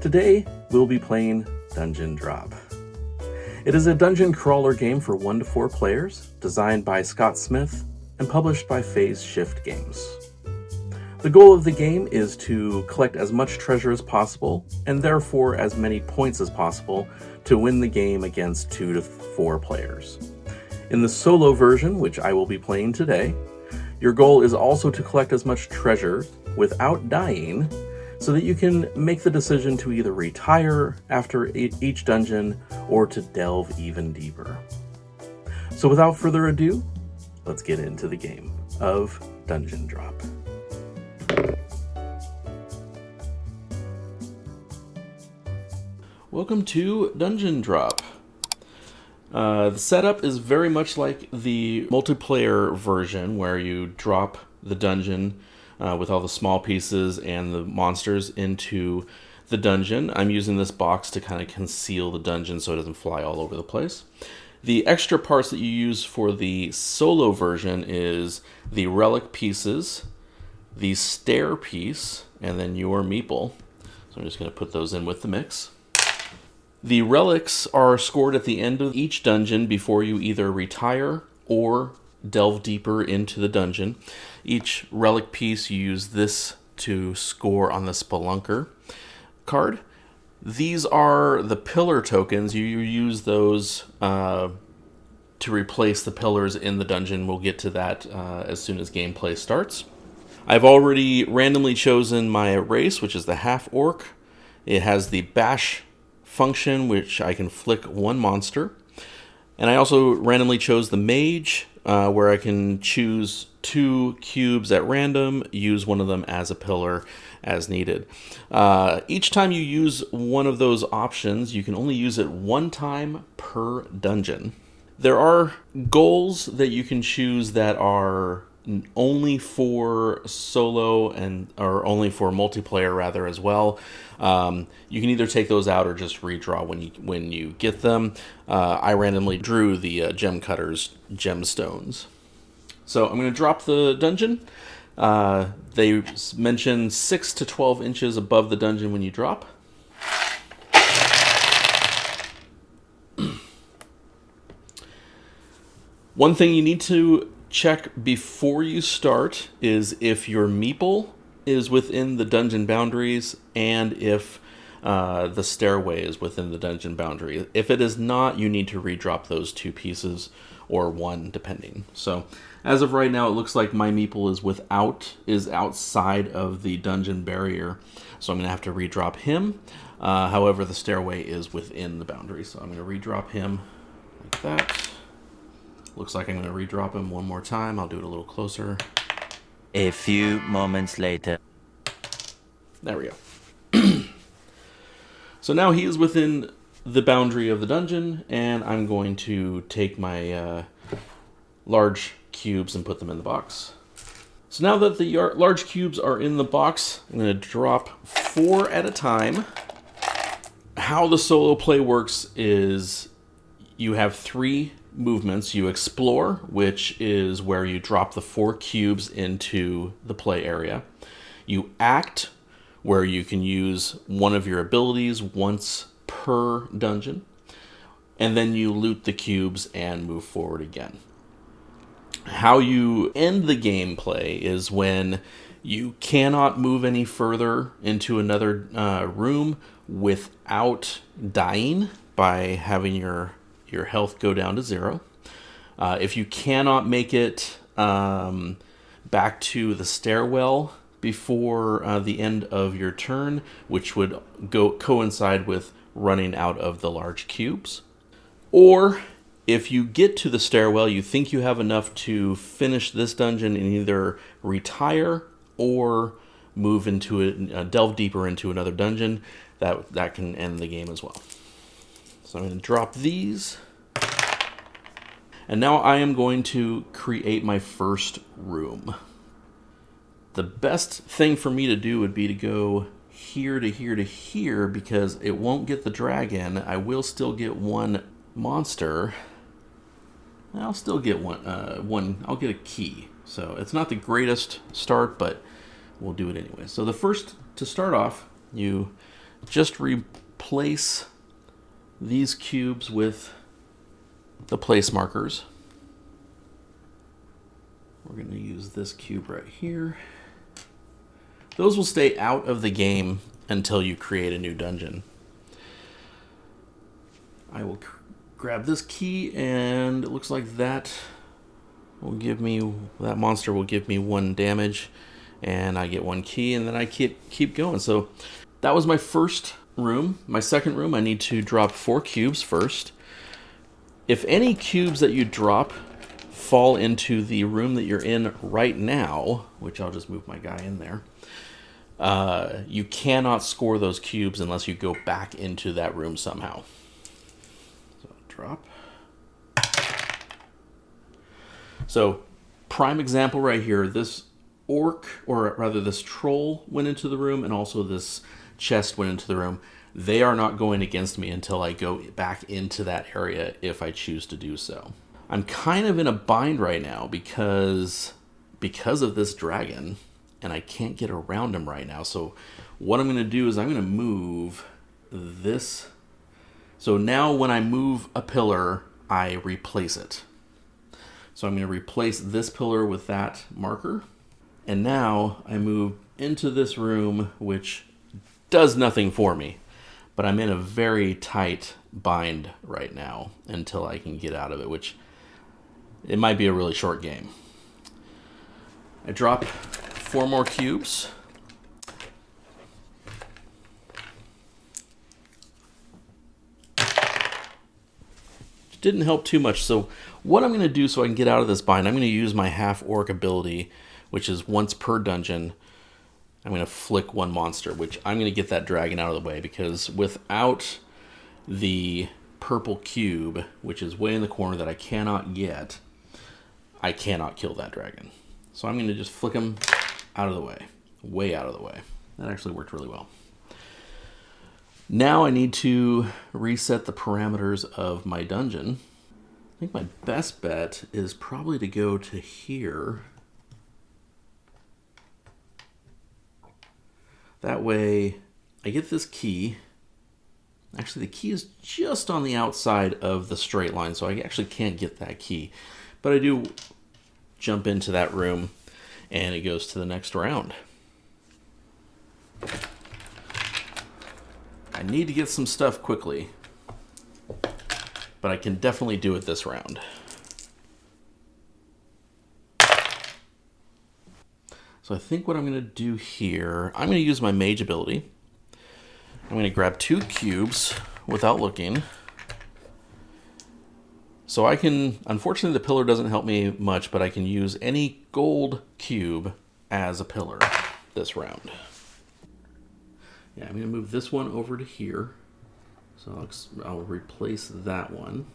Today, we'll be playing Dungeon Drop. It is a dungeon crawler game for 1 to 4 players, designed by Scott Smith and published by Phase Shift Games. The goal of the game is to collect as much treasure as possible, and therefore as many points as possible, to win the game against 2 to 4 players. In the solo version, which I will be playing today, your goal is also to collect as much treasure without dying, so that you can make the decision to either retire after each dungeon or to delve even deeper. So without further ado, let's get into the game of Dungeon Drop. Welcome to Dungeon Drop. The setup is very much like the multiplayer version, where you drop the dungeon with all the small pieces and the monsters into the dungeon. I'm using this box to kind of conceal the dungeon so it doesn't fly all over the place. The extra parts that you use for the solo version is the relic pieces, the stair piece, and then your meeple. So I'm just going to put those in with the mix. The relics are scored at the end of each dungeon before you either retire or delve deeper into the dungeon. Each relic piece, you use this to score on the Spelunker card. These are the pillar tokens. You use those to replace the pillars in the dungeon. We'll get to that as soon as gameplay starts. I've already randomly chosen my race, which is the half-orc. It has the bash function, which I can flick one monster. And I also randomly chose the mage, where I can choose 2 cubes at random, use one of them as a pillar as needed. Each time you use one of those options, you can only use it 1 time per dungeon. There are goals that you can choose that are only for solo or only for multiplayer rather as well. You can either take those out or just redraw when you get them. I randomly drew the gem cutters gemstones. So I'm going to drop the dungeon. They mention 6 to 12 inches above the dungeon when you drop. One thing you need to check before you start is if your meeple is within the dungeon boundaries and if the stairway is within the dungeon boundary. If it is not, you need to redrop those 2 pieces or 1 depending. So as of right now, it looks like my meeple is outside of the dungeon barrier, so I'm going to have to redrop him. However, the stairway is within the boundary, so I'm going to redrop him like that. Looks like I'm going to redrop him one more time. I'll do it a little closer. A few moments later. There we go. So now he is within the boundary of the dungeon, and I'm going to take my large cubes and put them in the box. So now that the large cubes are in the box, I'm going to drop 4 at a time. How the solo play works is you have 3 movements. You explore, which is where you drop the 4 cubes into the play area. You act, where you can use one of your abilities once per dungeon. And then you loot the cubes and move forward again. How you end the gameplay is when you cannot move any further into another room without dying by having your health go down to 0. If you cannot make it back to the stairwell before the end of your turn, which would coincide with running out of the large cubes. Or if you get to the stairwell, you think you have enough to finish this dungeon and either retire or move into it, delve deeper into another dungeon, that can end the game as well. So I'm going to drop these. And now I am going to create my first room. The best thing for me to do would be to go here to here to here, because it won't get the dragon. I will still get 1 monster. I'll still get one. I'll get a key. So it's not the greatest start, but we'll do it anyway. So to start off, you just replace these cubes with the place markers. We're going to use this cube right here. Those will stay out of the game until you create a new dungeon. I will grab this key, and it looks like that will give me, that monster will give me 1 damage, and I get 1 key, and then I keep going. So that was my first room. My second room, I need to drop 4 cubes first. If any cubes that you drop fall into the room that you're in right now, which I'll just move my guy in there, you cannot score those cubes unless you go back into that room somehow. So drop. So prime example right here, this orc, or rather this troll, went into the room, and also this chest went into the room. They are not going against me until I go back into that area if I choose to do so. I'm kind of in a bind right now because of this dragon, and I can't get around him right now. So what I'm going to do is I'm going to move this. So now when I move a pillar, I replace it. So I'm going to replace this pillar with that marker. And now I move into this room, which does nothing for me. But I'm in a very tight bind right now until I can get out of it, which it might be a really short game. I drop 4 more cubes. Didn't help too much. So what I'm going to do so I can get out of this bind, I'm going to use my half-orc ability, which is once per dungeon. I'm going to flick 1 monster, which I'm going to get that dragon out of the way, because without the purple cube, which is way in the corner that I cannot get, I cannot kill that dragon. So I'm going to just flick him out of the way, way out of the way. That actually worked really well. Now I need to reset the parameters of my dungeon. I think my best bet is probably to go to here. That way I get this key. Actually, the key is just on the outside of the straight line, so I actually can't get that key. But I do jump into that room, and it goes to the next round. I need to get some stuff quickly, but I can definitely do it this round. So I think what I'm going to do here, I'm going to use my mage ability. I'm going to grab 2 cubes without looking. So I can, unfortunately the pillar doesn't help me much, but I can use any gold cube as a pillar this round. Yeah, I'm going to move this one over to here. So I'll replace that one.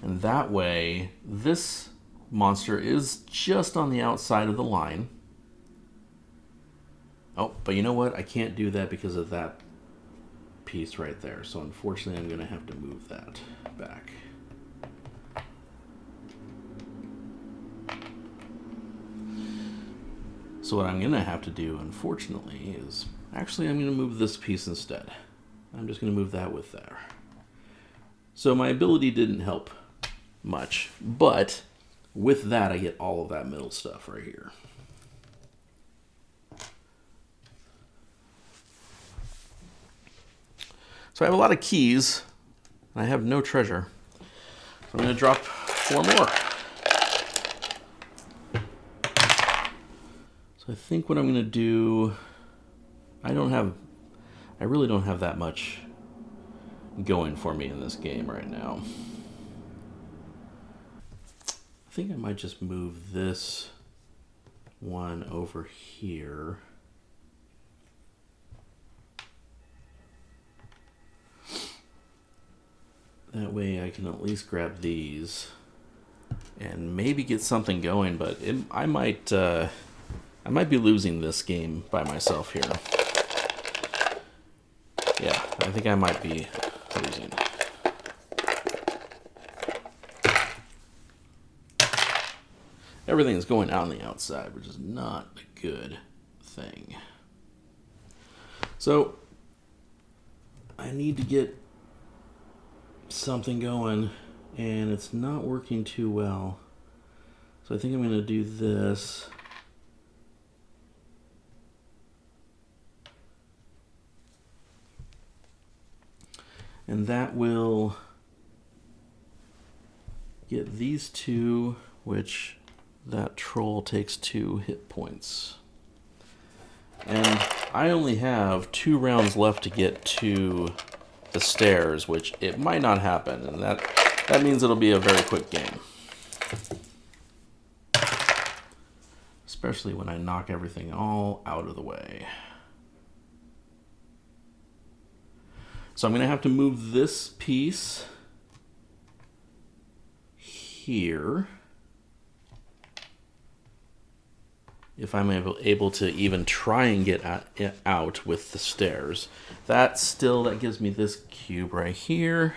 And that way, this monster is just on the outside of the line. Oh, but you know what? I can't do that because of that piece right there. So unfortunately, I'm going to have to move that back. So what I'm going to have to do, unfortunately, is actually I'm going to move this piece instead. I'm just going to move that with there. So my ability didn't help much, but with that, I get all of that middle stuff right here. So I have a lot of keys, and I have no treasure. So I'm going to drop 4 more. So I think what I'm going to do, I really don't have that much going for me in this game right now. I think I might just move this one over here. That way I can at least grab these and maybe get something going, but I might be losing this game by myself here. Yeah, I think I might be losing. Everything's going out on the outside, which is not a good thing. So I need to get something going, and it's not working too well. So I think I'm going to do this. And that will get these two, which that troll takes 2 hit points. And I only have 2 rounds left to get to the stairs, which it might not happen. And that means it'll be a very quick game. Especially when I knock everything all out of the way. So I'm going to have to move this piece here if I'm able to even try and get out with the stairs. That gives me this cube right here.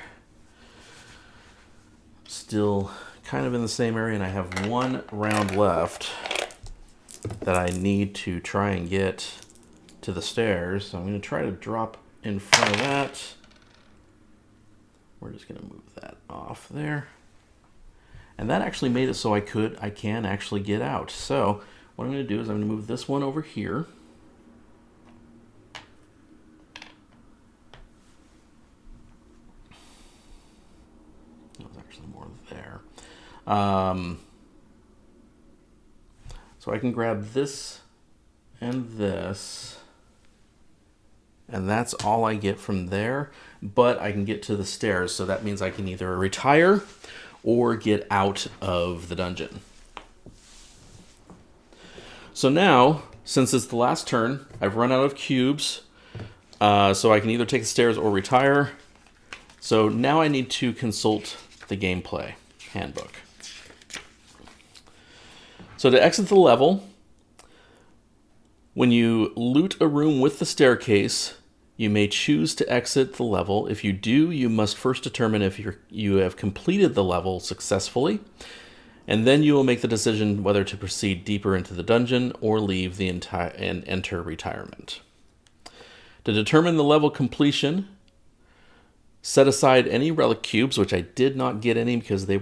Still kind of in the same area, and I have 1 round left that I need to try and get to the stairs. So I'm going to try to drop in front of that. We're just going to move that off there. And that actually made it so I can actually get out. So what I'm going to do is I'm going to move this one over here. That was actually more there. So I can grab this and this. And that's all I get from there, but I can get to the stairs, so that means I can either retire or get out of the dungeon. So now, since it's the last turn, I've run out of cubes, so I can either take the stairs or retire. So now I need to consult the gameplay handbook. So to exit the level, when you loot a room with the staircase, you may choose to exit the level. If you do, you must first determine if you have completed the level successfully, and then you will make the decision whether to proceed deeper into the dungeon or leave the entire and enter retirement. To determine the level completion, set aside any relic cubes, which I did not get any because there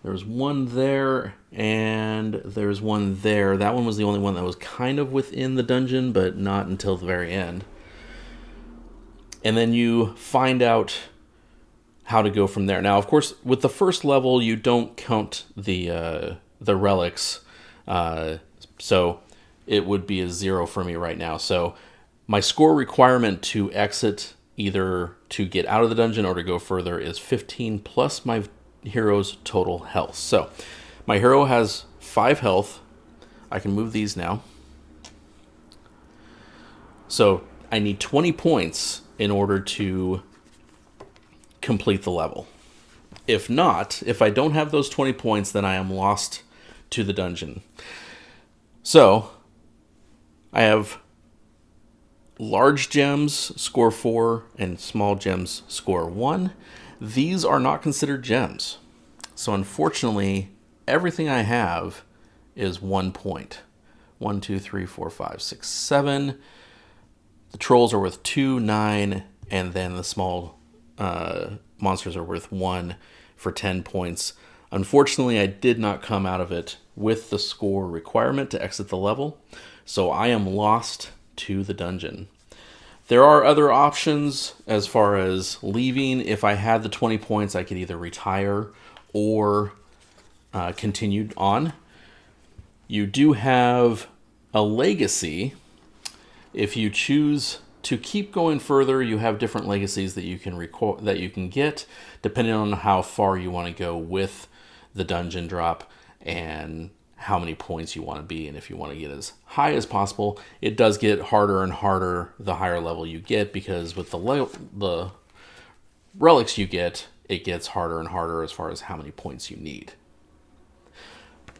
was one there and there's one there. That one was the only one that was kind of within the dungeon, but not until the very end. And then you find out how to go from there. Now, of course, with the first level, you don't count the relics, so it would be a 0 for me right now. So my score requirement to exit, either to get out of the dungeon or to go further, is 15 plus my hero's total health. So my hero has 5 health. I can move these now. So I need 20 points in order to complete the level. If not, if I don't have those 20 points, then I am lost to the dungeon. So I have large gems score 4 and small gems score 1. These are not considered gems. So unfortunately, everything I have is 1 point. 1, 2, 3, 4, 5, 6, 7. The trolls are worth 2, 9, and then the small monsters are worth 1 for 10 points. Unfortunately, I did not come out of it with the score requirement to exit the level, so I am lost to the dungeon. There are other options as far as leaving. If I had the 20 points, I could either retire or continue on. You do have a legacy. If you choose to keep going further, you have different legacies that you can get depending on how far you want to go with the dungeon drop and how many points you want to be. And if you want to get as high as possible, it does get harder and harder the higher level you get, because with the relics you get, it gets harder and harder as far as how many points you need.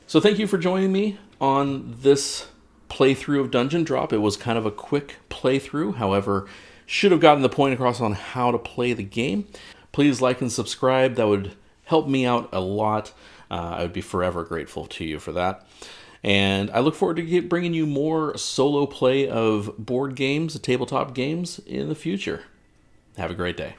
So thank you for joining me on this playthrough of Dungeon Drop. It was kind of a quick playthrough, however, should have gotten the point across on how to play the game. Please like and subscribe. That would help me out a lot. I would be forever grateful to you for that. And I look forward to bringing you more solo play of board games, tabletop games in the future. Have a great day.